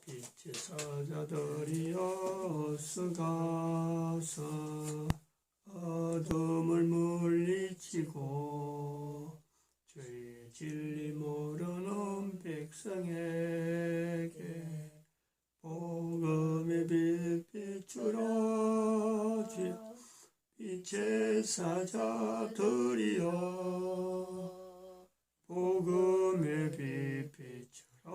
빛의 사자들이여 어서가서 어둠을 물리치고 죄의 진리 모르는 백성에게 복음의 빛 비추라. 주여 빛의 사자들이여 복음의 빛 비추라.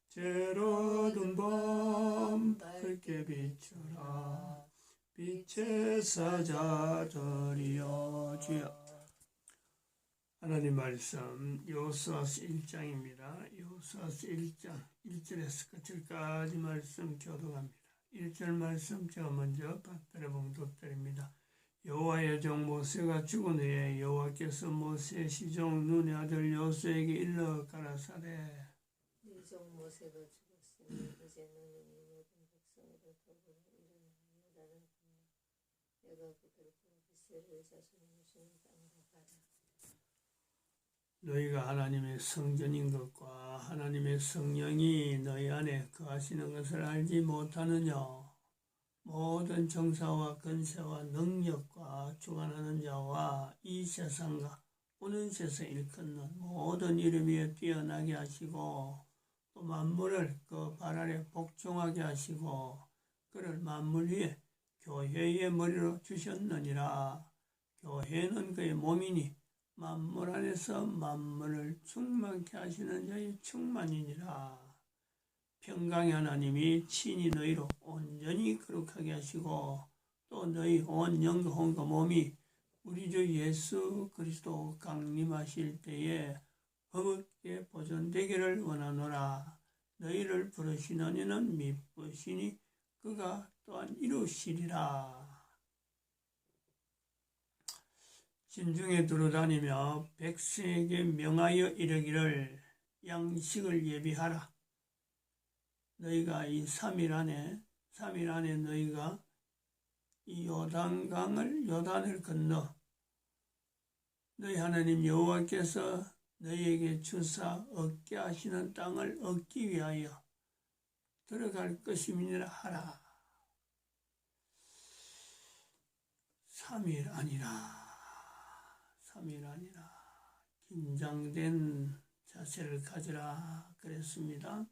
죄로 든 밤 밝게 비추라. 빛의 사자들이여. 주여. 하나님 말씀 여호수아서 1장입니다. 여호수아서 1장 1절에서 끝까지 말씀 교독합니다. 1절 말씀 제가 먼저 받들어 봉독드립니다. 여호와의 종 모세가 죽은 후에 여호와께서 모세의 시종 눈의 아들 여호수아에게 일러 가라사대 네 종 모세가 죽었으니 이제 너는 이 모든 백성으로 더불어 일어나 여다는 내가 그들을 이스라엘 자손의 모시는 땅으로 가라. 너희가 하나님의 성전인 것과 하나님의 성령이 너희 안에 거하시는 것을 알지 못하느냐. 모든 정사와 권세와 능력과 주관하는 자와 이 세상과 오는 세상 일컫는 모든 이름 위에 뛰어나게 하시고 또 만물을 그 발 아래 복종하게 하시고 그를 만물 위에 교회의 머리로 주셨느니라. 교회는 그의 몸이니 만물 안에서 만물을 충만케 하시는 자의 충만이니라. 평강의 하나님이 친히 너희로 온전히 거룩하게 하시고 또 너희 온 영과 혼과 몸이 우리 주 예수 그리스도 강림하실 때에 헛되게 보존되기를 원하노라. 너희를 부르시는 이는 미쁘시니 그가 또한 이루시리라. 진중에 두루다니며 백성에게 명하여 이르기를 양식을 예비하라. 너희가 이 3일 안에 너희가 이 요단을 건너 너희 하나님 여호와께서 너희에게 주사 얻게 하시는 땅을 얻기 위하여 들어갈 것임이니라 하라. 3일 아니라 긴장된 자세를 가지라 그랬습니다.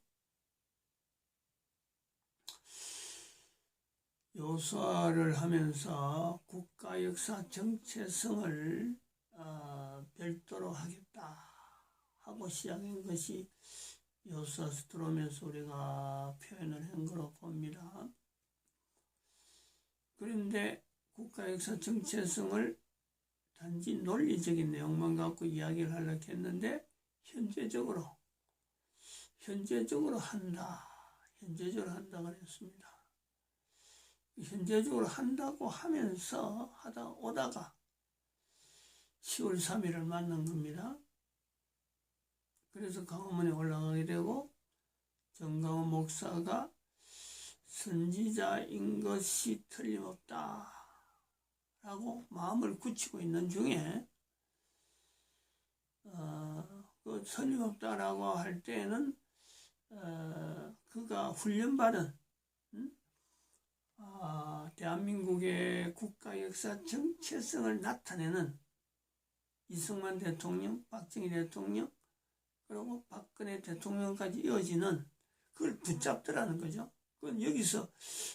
여호수아를 하면서 국가 역사 정체성을 별도로 하겠다 하고 시작한 것이 여호수아서 들어오면서 우리가 표현을 한 거로 봅니다. 그런데 국가 역사 정체성을 단지 논리적인 내용만 갖고 이야기를 하려고 했는데 현재적으로 한다 그랬습니다. 현재적으로 한다고 하면서 하다 오다가 10월 3일을 만난 겁니다. 그래서 강화문에 올라가게 되고 정강원 목사가 선지자인 것이 틀림없다 라고 마음을 굳히고 있는 중에 그 틀림없다라고 할 때에는 그가 훈련받은 대한민국의 국가 역사 정체성을 나타내는 이승만 대통령, 박정희 대통령, 그리고 박근혜 대통령까지 이어지는 그걸 붙잡더라는 거죠. 그건 여기서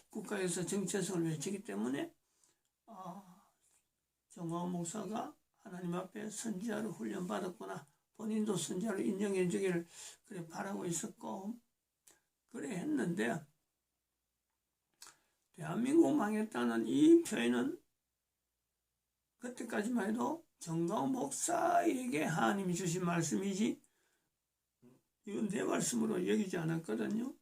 국가 역사 정체성을 외치기 때문에 정광훈 목사가 하나님 앞에 선지자로 훈련받았구나. 본인도 선지자로 인정해 주기를 그래 바라고 있었고 그래 했는데 대한민국 망했다는 이 표현은 그때까지만 해도 정광훈 목사에게 하나님이 주신 말씀이지 이건 내 말씀으로 여기지 않았거든요.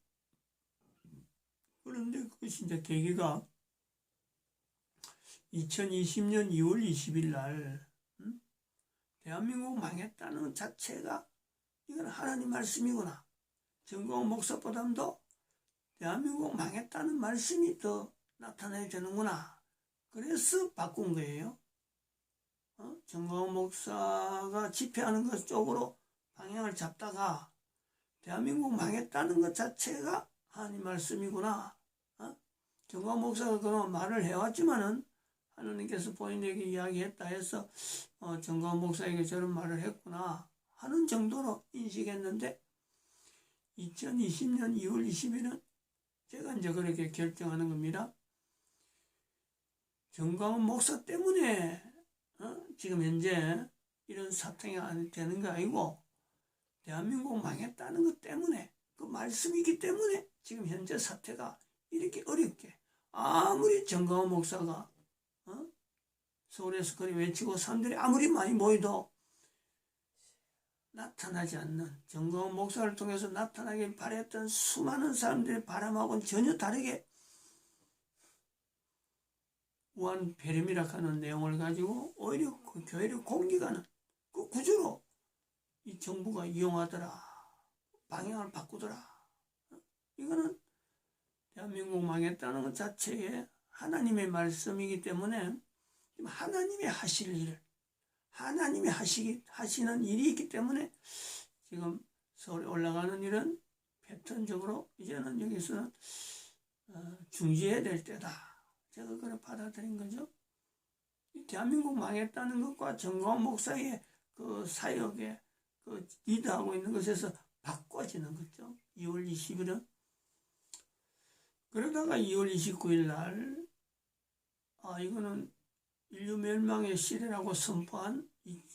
그런데 그것이 이제 계기가 2020년 2월 20일 날 대한민국 망했다는 자체가 이건 하나님 말씀이구나. 정광훈 목사보다도 대한민국 망했다는 말씀이 더 나타나야 되는구나. 그래서 바꾼 거예요. 정광훈 목사가 집회하는 것 쪽으로 방향을 잡다가 대한민국 망했다는 것 자체가 하나님 말씀이구나. 정광 목사가 그런 말을 해왔지만은 하나님께서 본인에게 이야기했다 해서 정광 목사에게 저런 말을 했구나 하는 정도로 인식했는데 2020년 2월 20일은 제가 이제 그렇게 결정하는 겁니다. 정광훈 목사 때문에 지금 현재 이런 사탕이 안 되는 거 아니고 대한민국 망했다는 것 때문에 그 말씀이기 때문에 지금 현재 사태가 이렇게 어렵게 아무리 정광훈 목사가 서울에서 그리 외치고 사람들이 아무리 많이 모여도 나타나지 않는 정광훈 목사를 통해서 나타나길 바랬던 수많은 사람들의 바람하고는 전혀 다르게 무한배림이라 하는 내용을 가지고 오히려 그 교회를 공격하는 그 구조로 이 정부가 이용하더라. 방향을 바꾸더라. 이거는 대한민국 망했다는 것 자체에 하나님의 말씀이기 때문에 하나님이 하실 일을 하나님이 하시는 일이 있기 때문에 지금 서울에 올라가는 일은 패턴적으로 이제는 여기서는 중지해야 될 때다. 제가 그걸 받아들인 거죠. 대한민국 망했다는 것과 정광훈 목사의 그 사역에 그 리드하고 있는 것에서 바꿔지는 거죠. 2월 20일은. 그러다가 2월 29일 날, 이거는 인류 멸망의 시대라고 선포한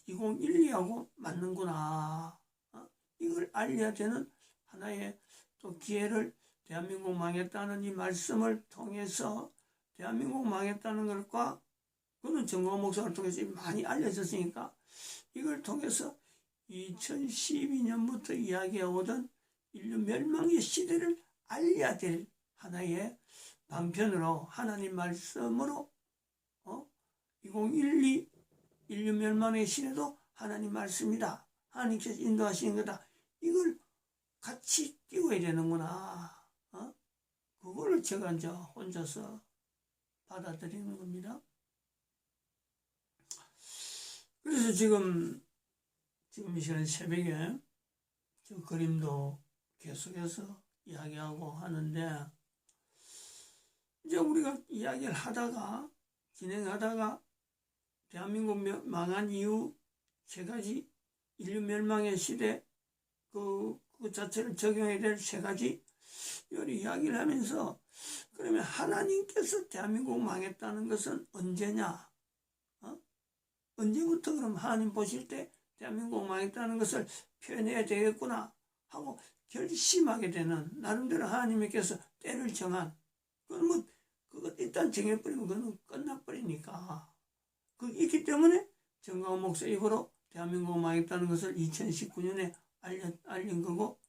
2012하고 맞는구나. 이걸 알려야 되는 하나의 또 기회를 대한민국 망했다는 이 말씀을 통해서 대한민국 망했다는 것과 그는 정광훈 목사를 통해서 많이 알려졌으니까 이걸 통해서 2012년부터 이야기해오던 인류 멸망의 시대를 알려야 될 하나의 방편으로 하나님 말씀으로 2012 인류 멸망의 시대도 하나님 말씀이다. 하나님께서 인도하시는 거다. 이걸 같이 띄워야 되는구나. 그거를 제가 이제 혼자서 받아들이는 겁니다. 그래서 지금 이 시간 새벽에 저 그림도 계속해서 이야기하고 하는데 이제 우리가 이야기를 하다가 진행하다가 대한민국 망한 이후 세 가지 인류 멸망의 시대 그 자체를 적용해야 될 세 가지 이야기를 하면서 그러면 하나님께서 대한민국 망했다는 것은 언제냐? 언제부터 그럼 하나님 보실 때 대한민국 망했다는 것을 표현해야 되겠구나 하고 결심하게 되는 나름대로 하나님께서 때를 정한 그건 그거 일단 정해버리면 그건 끝나버리니까 그게 있기 때문에 정광훈 목사 입으로 대한민국 망했다는 것을 2019년에 알린 거고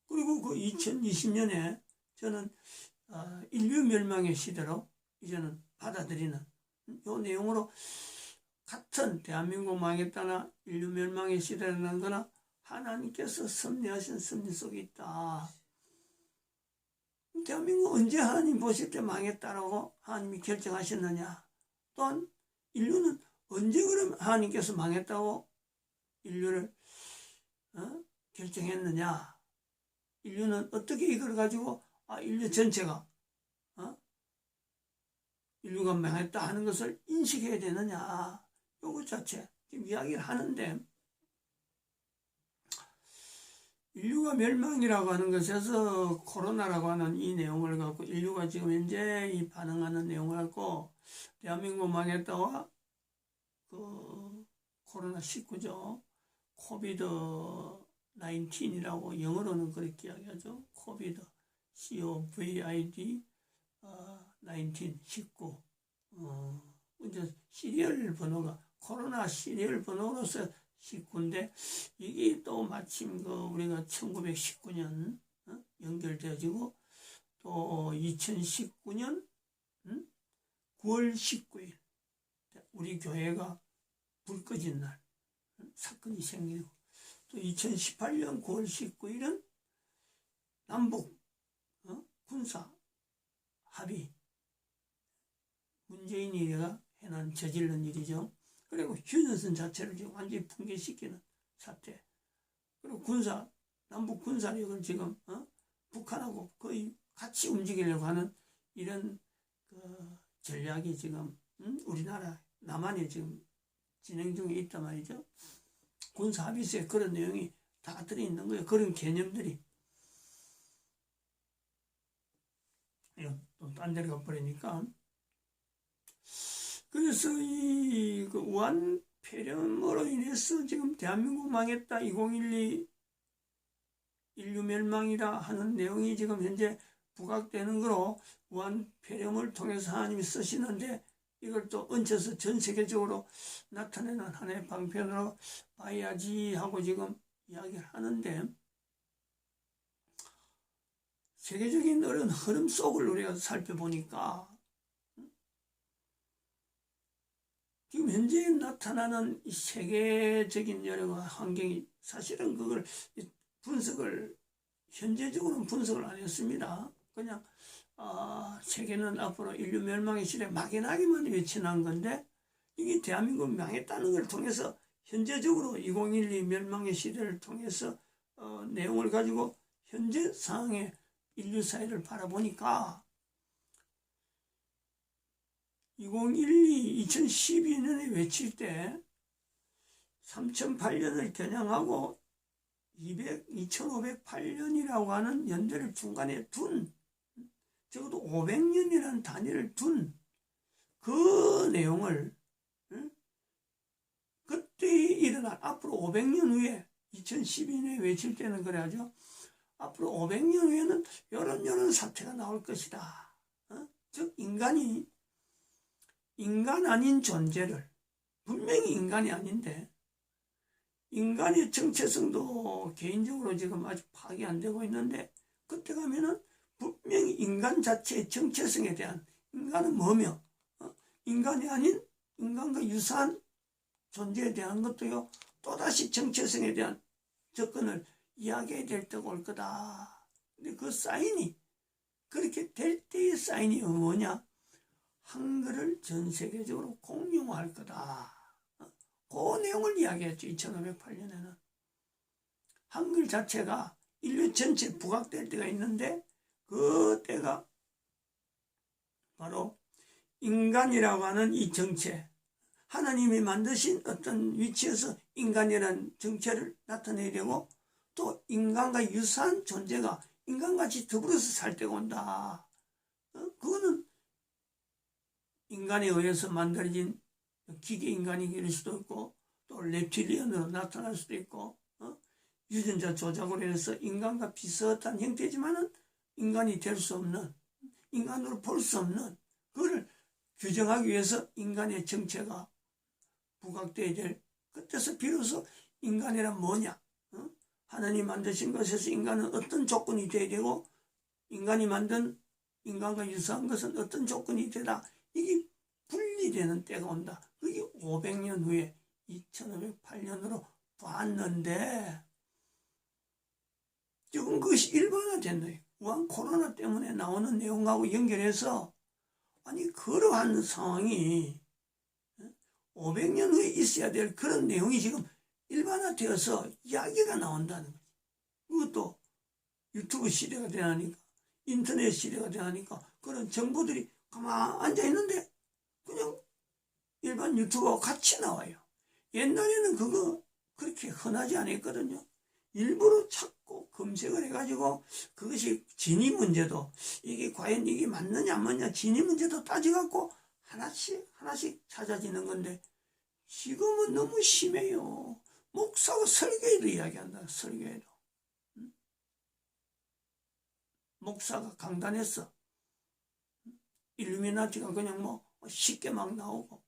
그리고 그 2020년에 저는 인류 멸망의 시대로 이제는 받아들이는 요 내용으로 같은 대한민국 망했다나 인류 멸망의 시대라는 거나 하나님께서 섭리하신 섭리 속에 있다. 대한민국 언제 하나님 보실 때 망했다라고 하나님이 결정하셨느냐. 또한 인류는 언제 그럼 하나님께서 망했다고 인류를 결정했느냐. 인류는 어떻게 이걸 가지고 인류 전체가 인류가 망했다 하는 것을 인식해야 되느냐. 요것 자체 지금 이야기를 하는데 인류가 멸망이라고 하는 것에서 코로나라고 하는 이 내용을 갖고 인류가 지금 현재 이 반응하는 내용을 갖고 대한민국 망했다와 그 코로나19죠. 코비드 19이라고 영어로는 그렇게 이야기하죠. 코비드 COVID 19 이제 시리얼 번호가 코로나 시리얼 번호로서 19인데 이게 또 마침 우리가 1919년 연결되어지고 또 2019년 9월 19일 우리 교회가 불 꺼진 날 사건이 생기고 또 2018년 9월 19일은 남북 군사 합의 문재인이가 해난 저지른 일이죠. 그리고 휴전선 자체를 지금 완전히 붕괴시키는 사태. 그리고 남북 군사력을 지금 북한하고 거의 같이 움직이려고 하는 이런 그 전략이 지금 우리나라 남한에 지금 진행 중에 있단 말이죠. 군사 합의서에 그런 내용이 다 들어있는 거예요. 그런 개념들이. 또 딴 데로 가버리니까. 그래서 그 우한 폐렴으로 인해서 지금 대한민국 망했다, 2012 인류 멸망이라 하는 내용이 지금 현재 부각되는 거로 우한 폐렴을 통해서 하나님이 쓰시는데, 이걸 또 얹혀서 전 세계적으로 나타내는 하나의 방편으로 봐야지 하고 지금 이야기를 하는데, 세계적인 이런 흐름 속을 우리가 살펴보니까 지금 현재 나타나는 이 세계적인 여러 환경이 사실은 그걸 현재적으로는 분석을 안 했습니다. 그냥 세계는 앞으로 인류 멸망의 시대 막연하게만 외치는 건데, 이게 대한민국 망했다는 걸 통해서 현재적으로 2012 멸망의 시대를 통해서 내용을 가지고 현재 상황의 인류 사회를 바라보니까 2012년에 외칠 때 3008년을 겨냥하고 2508년이라고 하는 연대를 중간에 둔, 적어도 500년이라는 단위를 둔 그 내용을 그때 일어날 앞으로 500년 후에 2012년에 외칠 때는 그래야죠. 앞으로 500년 후에는 이런 사태가 나올 것이다. 즉 인간 아닌 존재를, 분명히 인간이 아닌데 인간의 정체성도 개인적으로 지금 아직 파악이 안 되고 있는데, 그때 가면은 분명히 인간 자체의 정체성에 대한, 인간은 뭐며 인간이 아닌 인간과 유사한 존재에 대한 것도요, 또다시 정체성에 대한 접근을 이야기해야 될 때가 올 거다. 근데 그 사인이, 그렇게 될 때의 사인이 뭐냐? 한글을 전 세계적으로 공용화할 거다. 그 내용을 이야기했죠. 2508년에는 한글 자체가 인류 전체에 부각될 때가 있는데, 그 때가 바로 인간이라고 하는 이 정체, 하나님이 만드신 어떤 위치에서 인간이라는 정체를 나타내야 되고, 또 인간과 유사한 존재가 인간같이 더불어서 살 때가 온다. 그거는 인간에 의해서 만들어진 기계 인간이 될 수도 있고, 또 reptilian으로 나타날 수도 있고, 유전자 조작으로 해서 인간과 비슷한 형태지만은 인간이 될 수 없는, 인간으로 볼 수 없는, 그걸 규정하기 위해서 인간의 정체가 부각되어야 될, 그때서 비로소 인간이란 뭐냐, 하나님 만드신 것에서 인간은 어떤 조건이 되어야 되고, 인간이 만든 인간과 유사한 것은 어떤 조건이 되다, 이게 분리되는 때가 온다. 그게 500년 후에 2508년으로 봤는데, 지금 그것이 일반화된 거예요. 우한 코로나 때문에 나오는 내용하고 연결해서, 아니 그러한 상황이 500년 후에 있어야 될 그런 내용이 지금 일반화되어서 이야기가 나온다는 거지. 그것도 유튜브 시대가 되니까, 인터넷 시대가 되니까 그런 정보들이 가만 앉아있는데 그냥 일반 유튜버와 같이 나와요. 옛날에는 그거 그렇게 흔하지 않았거든요. 일부러 찾고 검색을 해가지고, 그것이 진위 문제도, 이게 과연 이게 맞느냐 안 맞느냐 진위 문제도 따져갖고 하나씩 찾아지는 건데, 지금은 너무 심해요. 목사가 설교에도 이야기한다. 설교에도 목사가 강단했어. 일루미나티가 그냥 뭐 쉽게 막 나오고,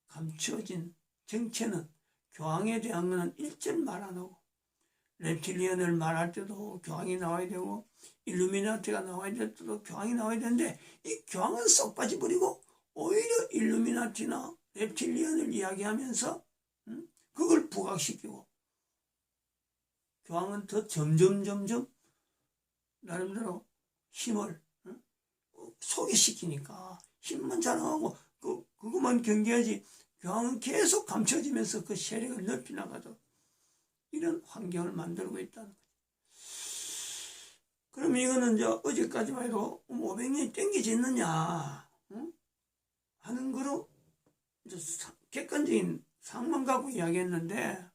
감추어진 정체는, 교황에 대한 거는 일절 말 안 하고, reptilian을 말할 때도 교황이 나와야 되고, 일루미나티가 나와야 될 때도 교황이 나와야 되는데, 이 교황은 쏙 빠져버리고 오히려 일루미나티나 reptilian을 이야기하면서 그걸 부각시키고, 교황은 더 점점 나름대로 힘을 소개시키니까 힘만 자랑하고 그것만 경계하지, 교황은 계속 감춰지면서 그 세력을 넓히 나가도록 이런 환경을 만들고 있다는 거죠. 그럼 이거는 이제 어제까지만 해도 500년이 땡겨졌느냐 하는 거로 이제 객관적인 상황만 갖고 이야기했는데,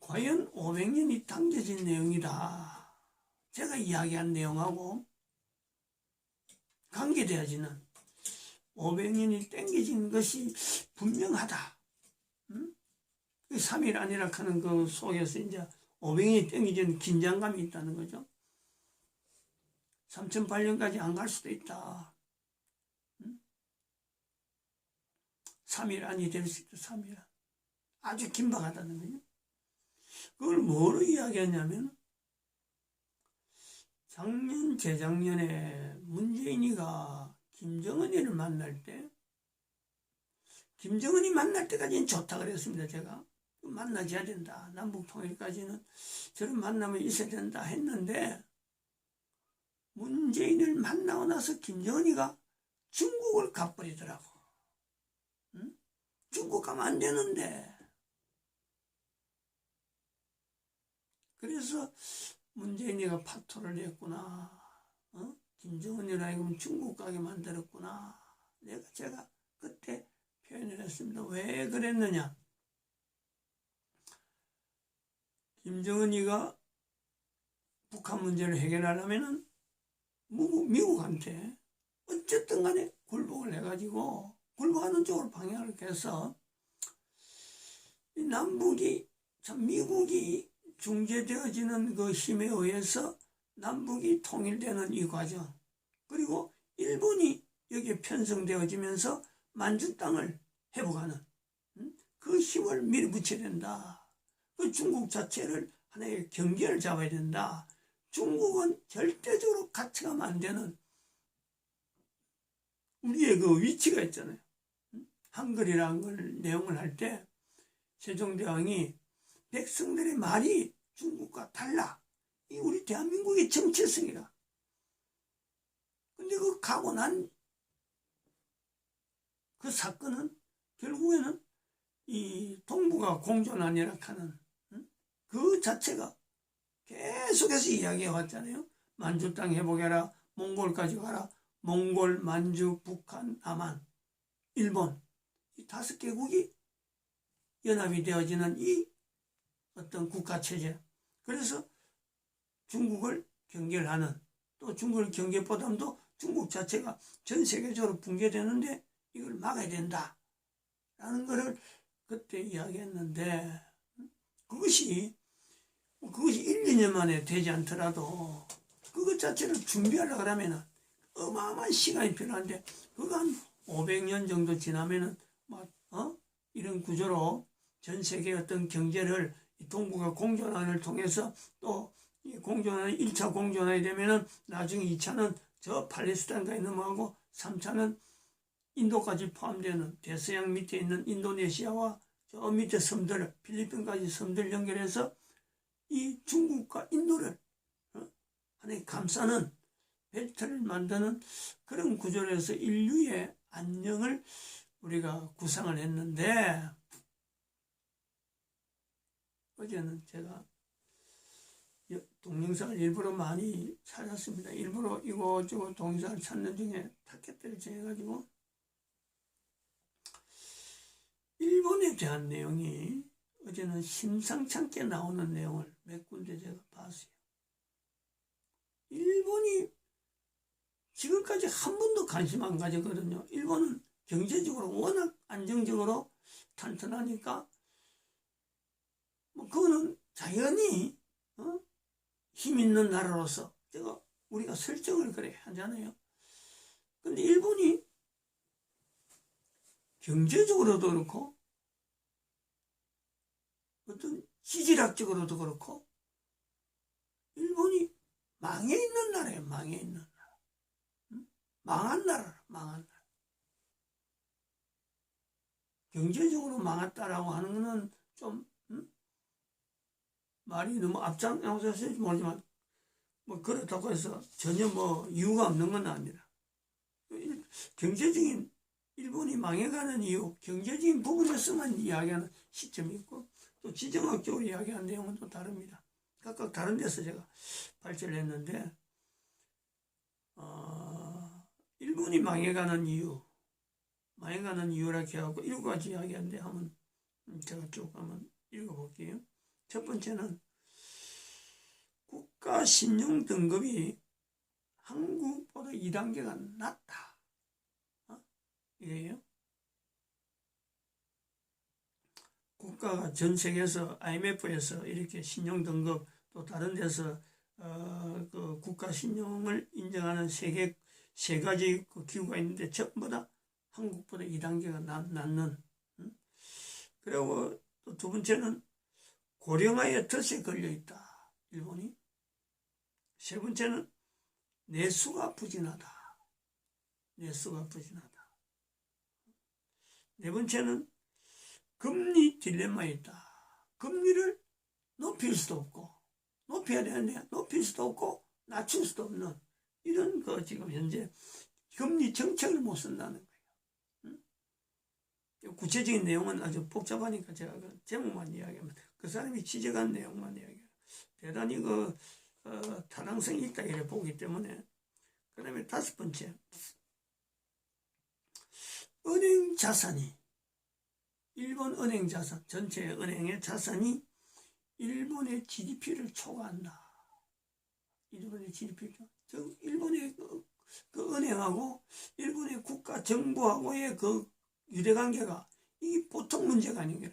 과연 500년이 당겨진 내용이다, 제가 이야기한 내용하고 관계되어지는 500년이 땡겨진 것이 분명하다. 3일 아니라 하는 그 속에서 이제 500년이 땡겨진 긴장감이 있다는 거죠. 3008년까지 안 갈 수도 있다. 3일 안이 될 수 있다. 3일 안. 아주 긴박하다는 거죠. 그걸 뭐로 이야기하냐면, 작년 재작년에 문재인이가 김정은이를 만날 때, 김정은이 만날 때까지는 좋다 그랬습니다. 제가 만나줘야 된다, 남북통일까지는 저런 만남이 있어야 된다 했는데, 문재인을 만나고 나서 김정은이가 중국을 가버리더라고. 중국 가면 안 되는데. 그래서 문재인이가 파토를 냈구나. 김정은이라 하면 중국 가게 만들었구나. 제가 그때 표현을 했습니다. 왜 그랬느냐. 김정은이가 북한 문제를 해결하려면은 미국한테 어쨌든 간에 굴복을 해가지고 굴복하는 쪽으로 방향을 해서 남북이 참 미국이 중재되어지는 그 힘에 의해서 남북이 통일되는 이 과정, 그리고 일본이 여기에 편성되어지면서 만주 땅을 회복하는 그 힘을 밀어붙여야 된다. 그 중국 자체를 하나의 경계를 잡아야 된다. 중국은 절대적으로 같이 가면 안 되는 우리의 그 위치가 있잖아요. 한글이라는 걸 내용을 할 때 세종대왕이 백성들의 말이 중국과 달라. 이 우리 대한민국의 정체성이라. 근데 그 가고 난 그 사건은 결국에는 이 동북아 공존하니라 하는 그 자체가 계속해서 이야기해 왔잖아요. 만주 땅 회복해라, 몽골까지 가라. 몽골, 만주, 북한, 남한, 일본 이 5개국이 연합이 되어지는 이 어떤 국가체제. 그래서 중국을 경계하는, 또 중국을 경계보다도 중국 자체가 전 세계적으로 붕괴되는데 이걸 막아야 된다 라는 것을 그때 이야기했는데, 그것이 1, 2년 만에 되지 않더라도 그것 자체를 준비하려고 하면 어마어마한 시간이 필요한데, 그거 한 500년 정도 지나면은 이런 구조로 전 세계의 어떤 경제를 동북아 공존환을 통해서 또 공존환이 1차 공존환이 되면은 나중에 2차는 저 팔레스타인까지 넘어가고 3차는 인도까지 포함되는 대서양 밑에 있는 인도네시아와 저 밑에 섬들, 필리핀까지 섬들 연결해서 이 중국과 인도를 하나의 감싸는 벨트를 만드는 그런 구조로 해서 인류의 안녕을 우리가 구상을 했는데, 어제는 제가 동영상을 일부러 많이 찾았습니다. 일부러 이거저거 동영상을 찾는 중에 타켓들을 정해가지고 일본에 대한 내용이 어제는 심상찮게 나오는 내용을 몇 군데 제가 봤어요. 일본이 지금까지 한 번도 관심 안 가졌거든요. 일본은 경제적으로 워낙 안정적으로 탄탄하니까 그거는 자연히 힘 있는 나라로서 우리가 설정을 그래 하잖아요. 근데 일본이 경제적으로도 그렇고 어떤 지질학적으로도 그렇고 일본이 망해 있는 나라예요. 망해 있는 나라. 망한 나라라. 망한 나라. 경제적으로 망했다라고 하는 거는 좀 말이 너무 앞장서실지 모르지만 그렇다고 해서 전혀 이유가 없는 건 아닙니다. 경제적인 일본이 망해가는 이유, 경제적인 부분에서만 이야기하는 시점이 있고 또 지정학적으로 이야기하는 내용은 또 다릅니다. 각각 다른 데서 제가 발제를 했는데 일본이 망해가는 이유라 해갖고 7가지 이야기하는데 한번 제가 쭉 한번 읽어볼게요. 첫 번째는 국가 신용 등급이 한국보다 2단계가 낮다. 이게요. 국가가 전 세계에서 IMF에서 이렇게 신용 등급 또 다른 데서 그 국가 신용을 인정하는 세 가지 그 기구가 있는데 전부 다 한국보다 2단계가 낮는. 그리고 또 두 번째는 고령화의 덫에 걸려 있다. 일본이. 세 번째는 내수가 부진하다. 네 번째는 금리 딜레마에 있다. 금리를 높일 수도 없고, 높여야 되는데 높일 수도 없고 낮출 수도 없는 이런 거 지금 현재 금리 정책을 못 쓴다는 거예요. 구체적인 내용은 아주 복잡하니까 제가 그 제목만 이야기하면 그 사람이 지적한 내용만 이야기해요. 대단히 그 타당성이 있다 이래 보기 때문에. 그 다음에 다섯 번째, 은행 자산이, 일본 은행 자산, 전체 은행의 자산이 일본의 GDP를 초과한다. 일본의 GDP를. 일본의 그 은행하고 일본의 국가 정부하고의 그 유대관계가 이게 보통 문제가 아니라.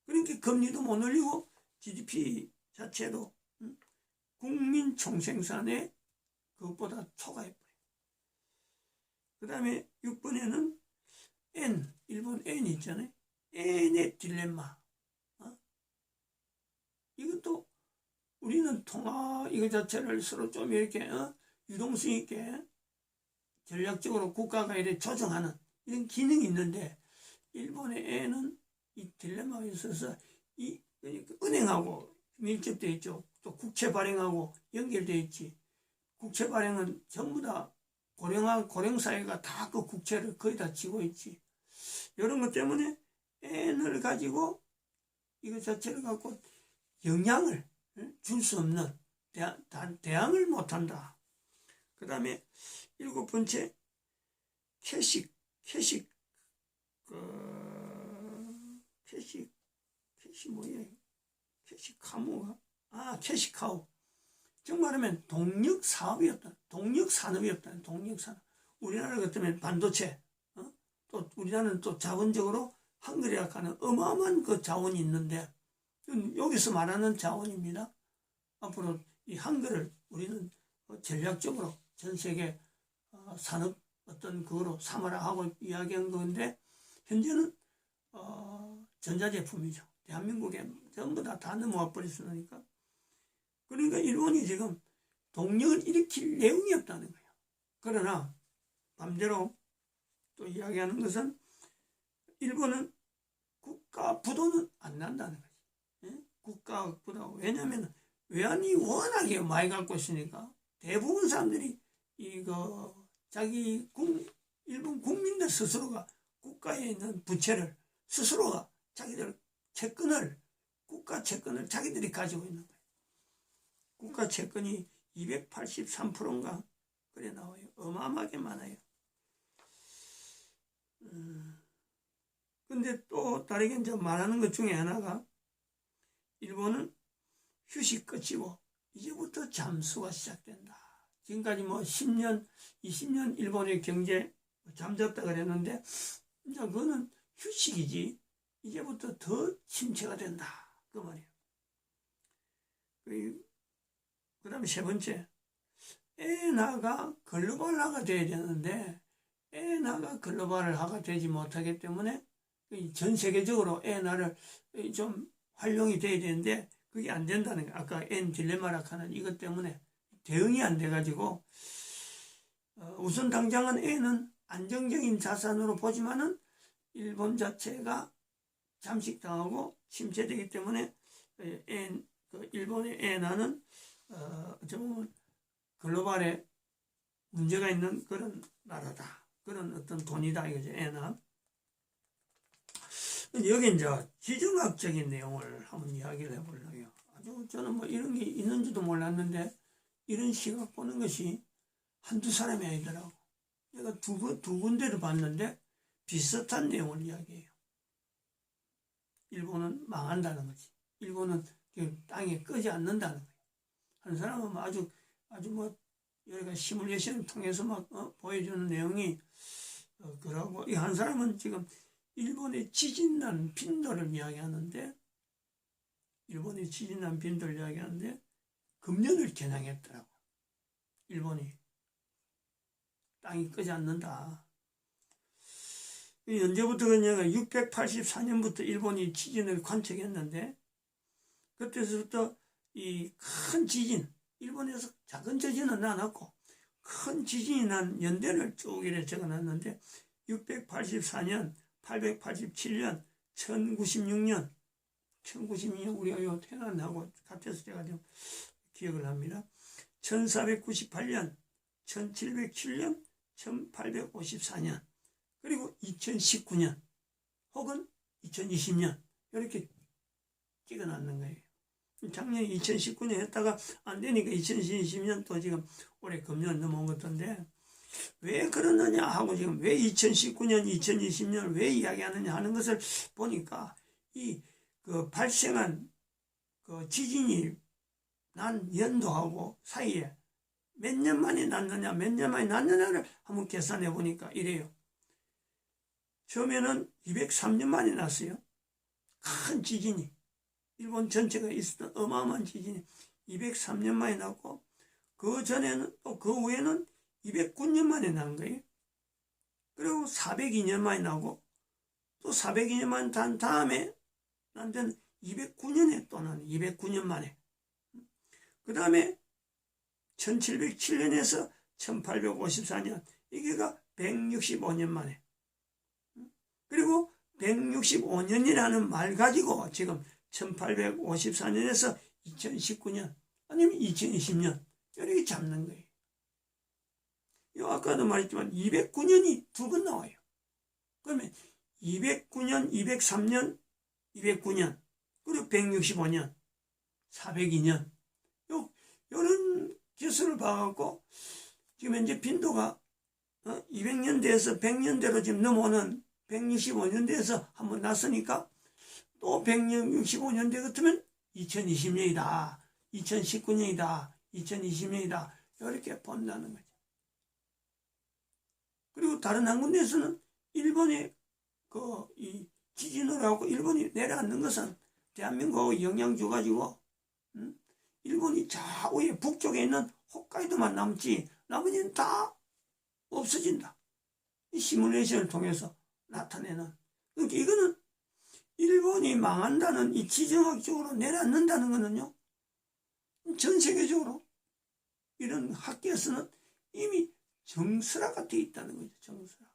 그러니까 금리도 못 올리고 GDP 자체도 국민 총생산의 그것보다 초과해버려요. 그 다음에 6번에는 일본 N 있잖아요. N의 딜레마. 이것도 우리는 통화 이거 자체를 서로 좀 이렇게 유동성 있게 전략적으로 국가가 이렇게 조정하는 이런 기능이 있는데 일본의 N은 이 딜레마가 있어서 이 은행하고 밀접되어 있죠. 또 국채 발행하고 연결되어 있지. 국채 발행은 전부 다 고령사회가 다 그 국채를 거의 다 쥐고 있지. 이런 것 때문에 N을 가지고 이거 자체를 갖고 영향을 줄 수 없는 대항을 못한다. 그 다음에 7번째 캐시 뭐예요? 캐시카우가? 캐시카우. 정말하면 독력산업이었다. 독력산업. 우리나라 같으면 반도체, 또 우리나라는 또 자본적으로 한글이라 하는 어마어마한 그 자원이 있는데 여기서 말하는 자원입니다. 앞으로 이 한글을 우리는 전략적으로 전 세계 산업 어떤 그거로 삼아라 하고 이야기한 건데 현재는 전자제품이죠. 대한민국에 전부 다 넘어와 버렸으니까. 그러니까 일본이 지금 동력을 일으킬 내용이 없다는 거예요. 그러나 반대로 또 이야기하는 것은 일본은 국가 부도는 안 난다는 거지. 국가 부도. 왜냐하면 외환이 워낙에 많이 갖고 있으니까 대부분 사람들이 일본 국민들 스스로가 국가에 있는 부채를 스스로가 자기들 국가 채권을 자기들이 가지고 있는 거예요. 국가 채권이 283%인가 그래 나와요. 어마어마하게 많아요. 근데 또 다르게 이제 말하는 것 중에 하나가 일본은 휴식 끝이고 이제부터 잠수가 시작된다. 지금까지 10년, 20년 일본의 경제 잠잤다 그랬는데 이제 그거는 휴식이지 이제부터 더 침체가 된다. 그 말이에요. 그 다음에 세 번째, 엔화가 글로벌화가 돼야 되는데 엔화가 글로벌화가 되지 못하기 때문에 전 세계적으로 엔화를 좀 활용이 돼야 되는데 그게 안 된다는 거예요. 아까 엔 딜레마라 하는 이것 때문에 대응이 안 돼가지고 우선 당장은 엔은 안정적인 자산으로 보지만은 일본 자체가 잠식당하고 침체되기 때문에 일본의 엔화는 어쩌면 글로벌에 문제가 있는 그런 나라다. 그런 어떤 돈이다 이거죠. 애나. 여기 이제 지정학적인 내용을 한번 이야기를 해보려고요. 아주 저는 뭐 이런 게 있는지도 몰랐는데 이런 시각 보는 것이 한두 사람이 아니더라고. 내가 두 군데를 봤는데 비슷한 내용을 이야기해요. 일본은 망한다는 거지. 일본은 땅에 끄지 않는다는 거예요. 한 사람은 뭐 아주 뭐 여기가 시뮬레이션을 통해서 막 보여주는 내용이 그러고, 이 한 사람은 지금 일본의 지진난 빈도를 이야기하는데, 일본의 지진난 빈도를 이야기하는데 금년을 겨냥했더라고. 일본이 땅이 끄지 않는다. 언제부터 그러냐가 684년부터 일본이 지진을 관측했는데, 그때서부터 이 큰 지진, 일본에서 작은 지진은 나왔고 큰 지진이 난 연대를 쭉 이렇게 적어놨는데 684년, 887년, 1096년 우리가 요 태어나고 같아서 제가 좀 기억을 합니다. 1498년, 1707년, 1854년, 그리고 2019년 혹은 2020년 이렇게 찍어놨는 거예요. 작년 2019년 했다가 안 되니까 2020년 또 지금 올해 금년 넘어온 것인데, 왜 그러느냐 하고 지금 왜 2019년, 2020년을 왜 이야기하느냐 하는 것을 보니까 그 발생한 그 지진이 난 연도하고 사이에 몇 년 만에 났느냐, 몇 년 만에 났느냐를 한번 계산해 보니까 이래요. 처음에는 203년 만에 났어요. 큰 지진이. 일본 전체가 있었던 어마어마한 지진이 203년 만에 났고, 그 전에는 또 그 후에는 209년 만에 난 거예요. 그리고 402년 만에 나고, 또 402년 만에 난 다음에 난 데는 209년에 또 난 209년 만에. 그 다음에 1707년에서 1854년, 이게가 165년 만에. 그리고 165년이라는 말 가지고 지금 1854년에서 2019년 아니면 2020년 이렇게 잡는 거예요. 아까도 말했지만 209년이 두 번 나와요. 그러면 209년, 203년, 209년, 그리고 165년, 402년 이런 기술을 봐갖고 지금 현재 빈도가 200년대에서 100년대로 지금 넘어오는 165년대에서 한번 났으니까 또 165년대 같으면 2020년이다, 2019년이다, 2020년이다 이렇게 본다는 거죠. 그리고 다른 한 군데에서는 일본의 이 지진으로 하고 일본이 내려앉는 것은 대한민국하고 영향 줘가지고 일본이 좌우에 북쪽에 있는 홋카이도만 남지 나머지는 다 없어진다. 이 시뮬레이션을 통해서 나타내는. 그러니까 이거는 일본이 망한다는 이 지정학적으로 내려앉는다는 거는요, 전 세계적으로 이런 학계에서는 이미 정설화가 되어 있다는 거죠. 정설화.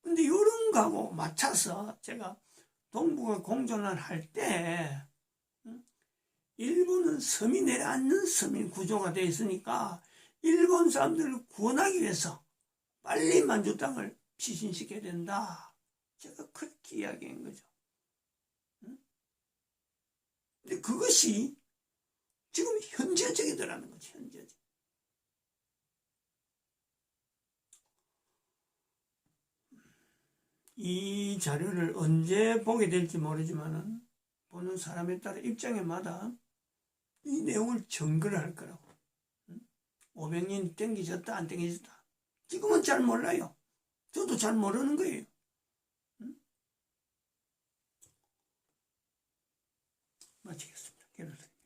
근데 이런 거하고 맞춰서 제가 동북아 공존을 할 때 일본은 섬이 내려앉는 섬인 구조가 되어 있으니까 일본 사람들을 구원하기 위해서 빨리 만주 땅을 피신시켜야 된다. 제가 그렇게 이야기한 거죠. 근데 그것이 지금 현재적이더라는 거죠. 현재적. 이 자료를 언제 보게 될지 모르지만은 보는 사람에 따라 입장에마다 이 내용을 증거를 할 거라고. 500년 땡기졌다 안 땡기졌다. 지금은 잘 몰라요. 저도 잘 모르는 거예요. 마치겠습니다.